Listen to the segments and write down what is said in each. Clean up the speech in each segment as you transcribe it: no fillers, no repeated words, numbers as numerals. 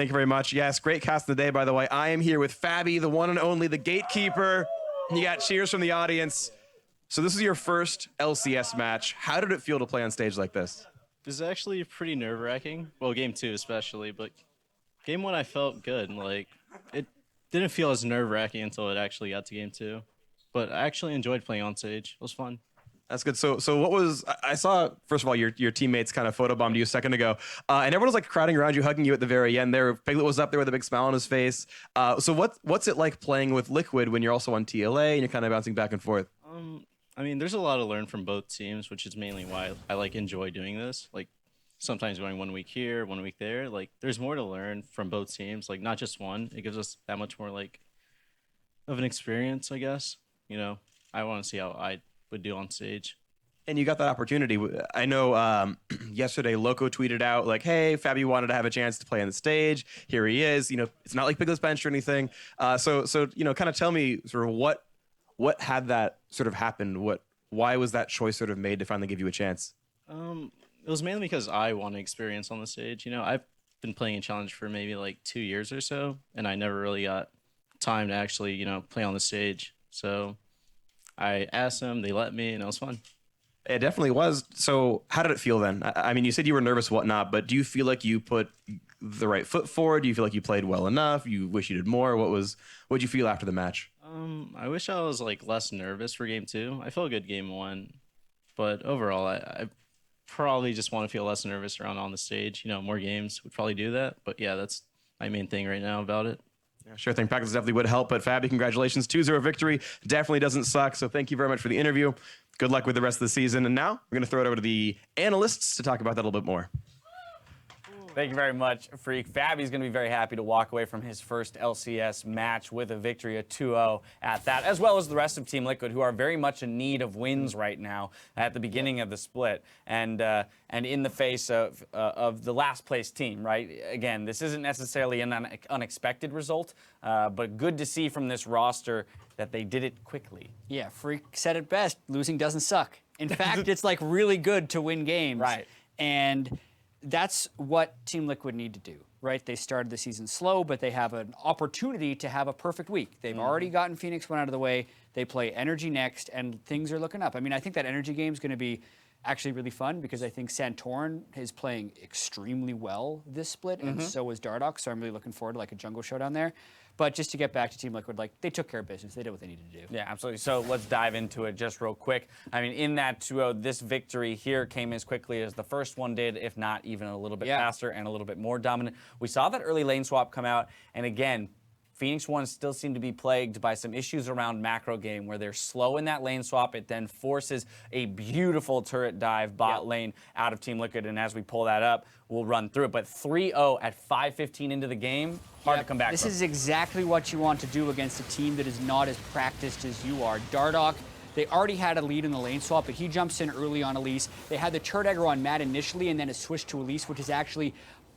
Thank you very much. Yes, great cast of the day, by the way. I am here with Fabi, the one and only, the gatekeeper. You got cheers from the audience. So this is your first LCS match. How did it feel to play on stage like this? It was actually pretty nerve-wracking. Well, game 2 especially, but game 1 I felt good. Like, it didn't feel as nerve-wracking until it actually got to game 2. But I actually enjoyed playing on stage. It was fun. That's good. So what was, I saw, first of all, your teammates kind of photobombed you a second ago, and everyone was like crowding around you, hugging you at the very end there. Piglet was up there with a big smile on his face. So what's it like playing with Liquid when you're also on TLA and you're kind of bouncing back and forth? I mean, there's a lot to learn from both teams, which is mainly why I like enjoy doing this. Like, sometimes going 1 week here, 1 week there. Like, there's more to learn from both teams. Like, not just one. It gives us that much more like of an experience, I guess. You know, I want to see how I would do on stage. And you got that opportunity. I know yesterday Loco tweeted out like, hey, Fabi wanted to have a chance to play on the stage. Here he is. You know, it's not like Piglet's bench or anything. So you know, kind of tell me sort of what had that sort of happen? Why was that choice sort of made to finally give you a chance? It was mainly because I want experience on the stage. You know, I've been playing a challenge for maybe like 2 years or so, and I never really got time to actually, you know, play on the stage. So I asked them, they let me, and it was fun. It definitely was. So how did it feel then? I mean, you said you were nervous, whatnot, but do you feel like you put the right foot forward? Do you feel like you played well enough? You wish you did more? What'd you feel after the match? I wish I was like less nervous for game 2. I felt good game 1, but overall, I probably just want to feel less nervous around on the stage. You know, more games would probably do that. But yeah, that's my main thing right now about it. Yeah, sure thing. Practice definitely would help. But Fabi, congratulations. 2-0 victory. Definitely doesn't suck. So thank you very much for the interview. Good luck with the rest of the season. And now we're going to throw it over to the analysts to talk about that a little bit more. Thank you very much, Freak. Fabi's going to be very happy to walk away from his first LCS match with a victory, a 2-0 at that, as well as the rest of Team Liquid, who are very much in need of wins right now at the beginning of the split, and in the face of the last place team. Right? Again, this isn't necessarily an unexpected result, but good to see from this roster that they did it quickly. Yeah, Freak said it best. Losing doesn't suck. In fact, it's like really good to win games. Right. And that's what Team Liquid need to do, right? They started the season slow, but they have an opportunity to have a perfect week. They've already gotten Phoenix1 out of the way. They play Energy next, and things are looking up. I mean, I think that Energy game is going to be actually really fun because I think Santorin is playing extremely well this split, and so is Dardoch, so I'm really looking forward to like a jungle showdown there. But just to get back to Team Liquid, like, they took care of business. They did what they needed to do. Yeah, absolutely. So let's dive into it just real quick. I mean, in that 2-0, this victory here came as quickly as the first one did, if not even a little bit faster and a little bit more dominant. We saw that early lane swap come out, and again, Phoenix1 still seem to be plagued by some issues around macro game where they're slow in that lane swap. It then forces a beautiful turret dive bot lane out of Team Liquid, and as we pull that up, we'll run through it. But 3-0 at 5:15 into the game, hard to come back This from. is exactly what you want to do against a team that is not as practiced as you are. Dardoch, they already had a lead in the lane swap, but he jumps in early on Elise. They had the turret aggro on Matt initially, and then a switch to Elise, which is actually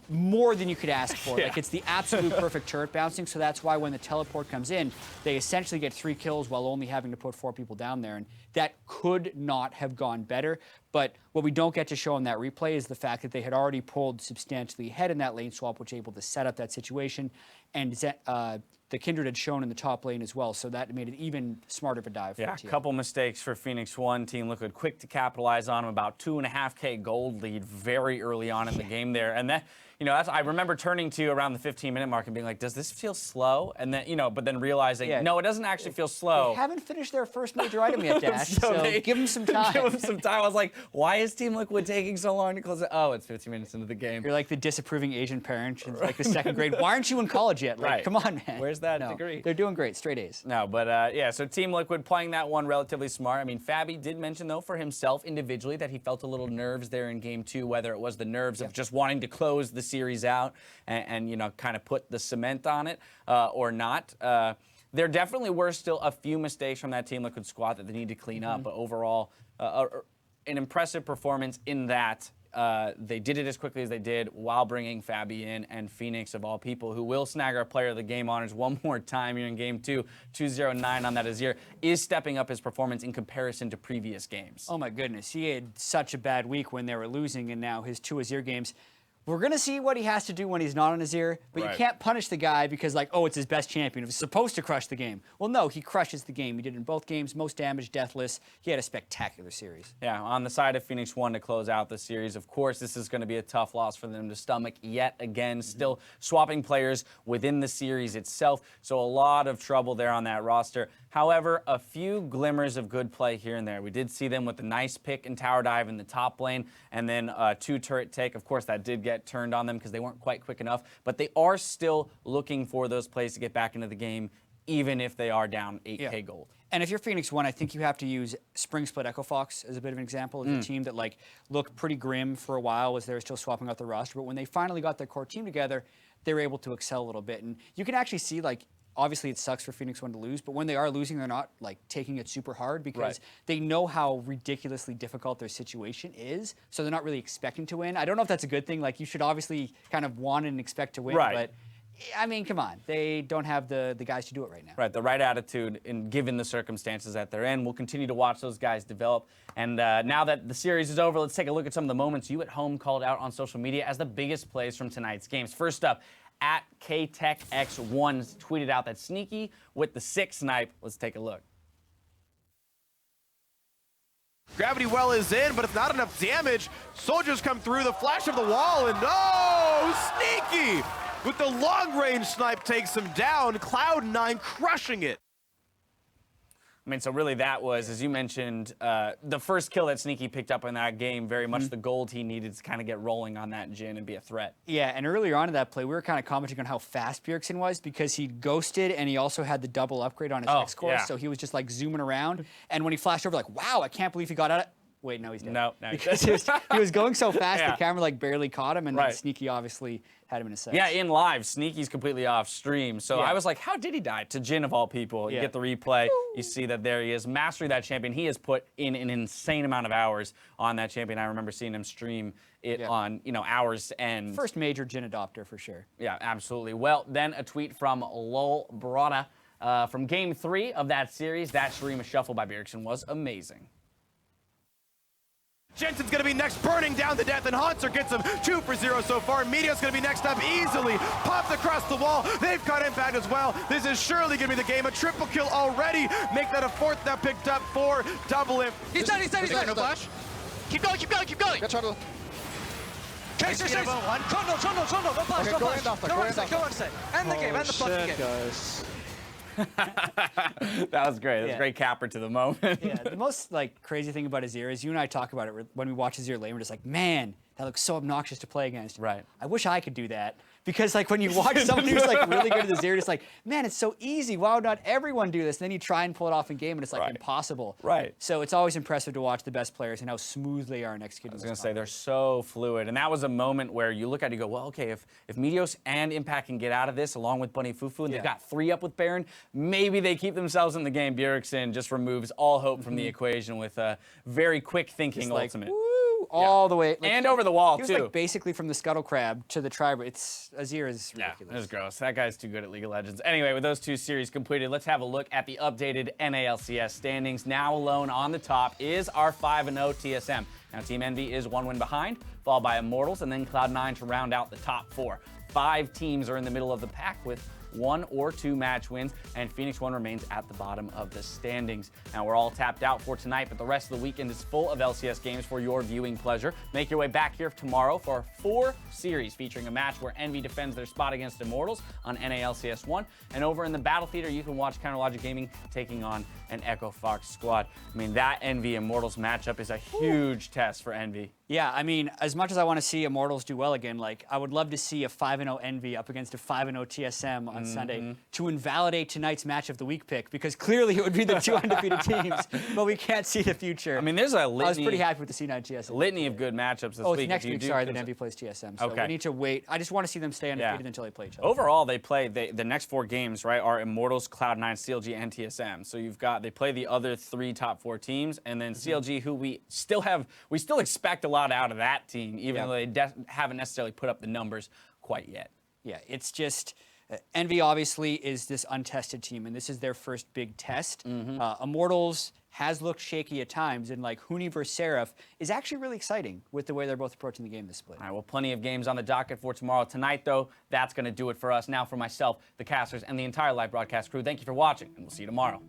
more than you could ask for. Like, it's the absolute perfect turret bouncing, so that's why when the teleport comes in, they essentially get 3 kills while only having to put 4 people down there, and that could not have gone better. But what we don't get to show in that replay is the fact that they had already pulled substantially ahead in that lane swap, which was able to set up that situation, and the Kindred had shown in the top lane as well, so that made it even smarter of a dive. Yeah, a couple mistakes for Phoenix1. Team Liquid quick to capitalize on them. About 2.5K gold lead very early on in the game there. And that, you know, I remember turning to around the 15-minute mark and being like, does this feel slow? And then, you know, but then realizing, no, it doesn't actually feel slow. They haven't finished their first major item yet, Dash, so give them some time. Give them some time. I was like, why is Team Liquid taking so long to close it? Oh, it's 15 minutes into the game. You're like the disapproving Asian parent in like the 2nd grade. Why aren't you in college yet? Like, come on, man. Where's that degree? They're doing great, straight A's. No, but yeah, so Team Liquid playing that one relatively smart. I mean, Fabi did mention, though, for himself individually that he felt a little nerves there in game 2, whether it was the nerves of just wanting to close the series out and you know, kind of put the cement on it or not. There definitely were still a few mistakes from that Team Liquid squad that they need to clean up, but overall, an impressive performance in that they did it as quickly as they did while bringing Fabi in, and Phoenix, of all people, who will snag our player of the game honors one more time here in game 2, 209 on that Azir, is stepping up his performance in comparison to previous games. Oh my goodness, he had such a bad week when they were losing, and now his 2 Azir games. we're going to see what he has to do when he's not on Azir, but you can't punish the guy because, like, oh, it's his best champion. He's supposed to crush the game. Well, no, he crushes the game. He did it in both games, most damage, deathless. He had a spectacular series. Yeah, on the side of Phoenix1 to close out the series, of course, this is going to be a tough loss for them to stomach yet again. Still swapping players within the series itself, so a lot of trouble there on that roster. However, a few glimmers of good play here and there. We did see them with a nice pick and tower dive in the top lane, and then a 2-turret take. Of course, that did get turned on them because they weren't quite quick enough, but they are still looking for those plays to get back into the game, even if they are down 8K gold. And if you're Phoenix1, I think you have to use Spring Split Echo Fox as a bit of an example of a team that like looked pretty grim for a while as they were still swapping out the roster, but when they finally got their core team together, they were able to excel a little bit. And you can actually see, like, obviously it sucks for Phoenix1 to lose, but when they are losing, they're not like taking it super hard because they know how ridiculously difficult their situation is, so they're not really expecting to win. I don't know if that's a good thing. Like, you should obviously kind of want and expect to win, but I mean, come on. They don't have the guys to do it right now. Right, the right attitude, and given the circumstances that they're in. We'll continue to watch those guys develop. And now that the series is over, let's take a look at some of the moments you at home called out on social media as the biggest plays from tonight's games. First up, at KTechX1 tweeted out that Sneaky with the 6 snipe. Let's take a look. Gravity well is in, but it's not enough damage. Soldiers come through, the flash of the wall, and oh, Sneaky with the long-range snipe takes him down. Cloud9 crushing it. I mean, so really that was, as you mentioned, the first kill that Sneaky picked up in that game, very much the gold he needed to kind of get rolling on that Jhin and be a threat. Yeah, and earlier on in that play, we were kind of commenting on how fast Bjergsen was because he ghosted and he also had the double upgrade on his X course, so he was just like zooming around. And when he flashed over, like, wow, I can't believe he got out of... Wait, no, he's dead. No, because he was going so fast, the camera like barely caught him, and then Sneaky obviously had him in his sights. Yeah, in live, Sneaky's completely off stream. So I was like, how did he die? To Jhin of all people. You get the replay, you see that there he is. Mastery that champion. He has put in an insane amount of hours on that champion. I remember seeing him stream it on, hours end. First major Jhin adopter for sure. Yeah, absolutely. Well, then a tweet from Lol Brada from game 3 of that series. That Shurima shuffle by Bjergsen was amazing. Jensen's gonna be next, burning down the death, and Haunter gets him 2 for 0 so far. Meteo's gonna be next up easily, pops across the wall. They've got impact as well. This is surely gonna be the game. A triple kill already. Make that a 4th now picked up for double imp. He's done, no flash. Keep going. Get Charlie. Chase. Trundle, no flash, no flash. Go on set. End the game, end the fucking game. Guys. That was great. That was a great capper to the moment. Yeah, the most like crazy thing about Azir is you and I talk about it when we watch Azir lane. We're just like, man, that looks so obnoxious to play against. Right. I wish I could do that. Because like when you watch someone who's like really good at Azir, it's like, man, it's so easy. Why would not everyone do this? And then you try and pull it off in game, and it's like impossible. Right. So it's always impressive to watch the best players and how smooth they are in executing. I was going to say, they're so fluid. And that was a moment where you look at it and you go, well, okay, if Meteos and Impact can get out of this along with Bunny Fufu, and they've got 3 up with Baron, maybe they keep themselves in the game. Bjergsen just removes all hope from the equation with a very quick thinking ultimate. All the way. Like, and over the wall, he was too. like basically from the Scuttle Crab to the Tribe. Azir is ridiculous. Yeah, it's gross. That guy's too good at League of Legends. Anyway, with those 2 series completed, let's have a look at the updated NALCS standings. Now alone on the top is our 5-0 TSM. Now Team Envy is 1 win behind, followed by Immortals, and then Cloud9 to round out the top 4. 5 teams are in the middle of the pack with 1 or 2 match wins, and Phoenix1 remains at the bottom of the standings. Now, we're all tapped out for tonight, but the rest of the weekend is full of LCS games for your viewing pleasure. Make your way back here tomorrow for 4 series featuring a match where Envy defends their spot against Immortals on NALCS 1. And over in the Battle Theater, you can watch Counterlogic Gaming taking on an Echo Fox squad. I mean, that Envy Immortals matchup is a huge test for Envy. Yeah, I mean, as much as I want to see Immortals do well again, like, I would love to see a 5-0 Envy up against a 5-0 TSM on Sunday to invalidate tonight's match of the week pick, because clearly it would be the 2 undefeated teams, but we can't see the future. I mean, there's a litany. I was pretty happy with the C9 TSM. Litany of good matchups this week. Oh, it's next week, sorry, that Envy plays TSM, so we need to wait. I just want to see them stay undefeated until they play each other. Overall, they play the next 4 games, right, are Immortals, Cloud9, CLG, and TSM. So they play the other 3 top 4 teams, and then CLG, who we still expect a lot out of that team, even though they haven't necessarily put up the numbers quite yet. Yeah, it's just, Envy obviously is this untested team, and this is their first big test. Immortals has looked shaky at times, and like Huni versus Seraph is actually really exciting with the way they're both approaching the game this split. All right, well, plenty of games on the docket for tomorrow. Tonight, though, that's going to do it for us. Now, for myself, the casters, and the entire live broadcast crew, thank you for watching, and we'll see you tomorrow.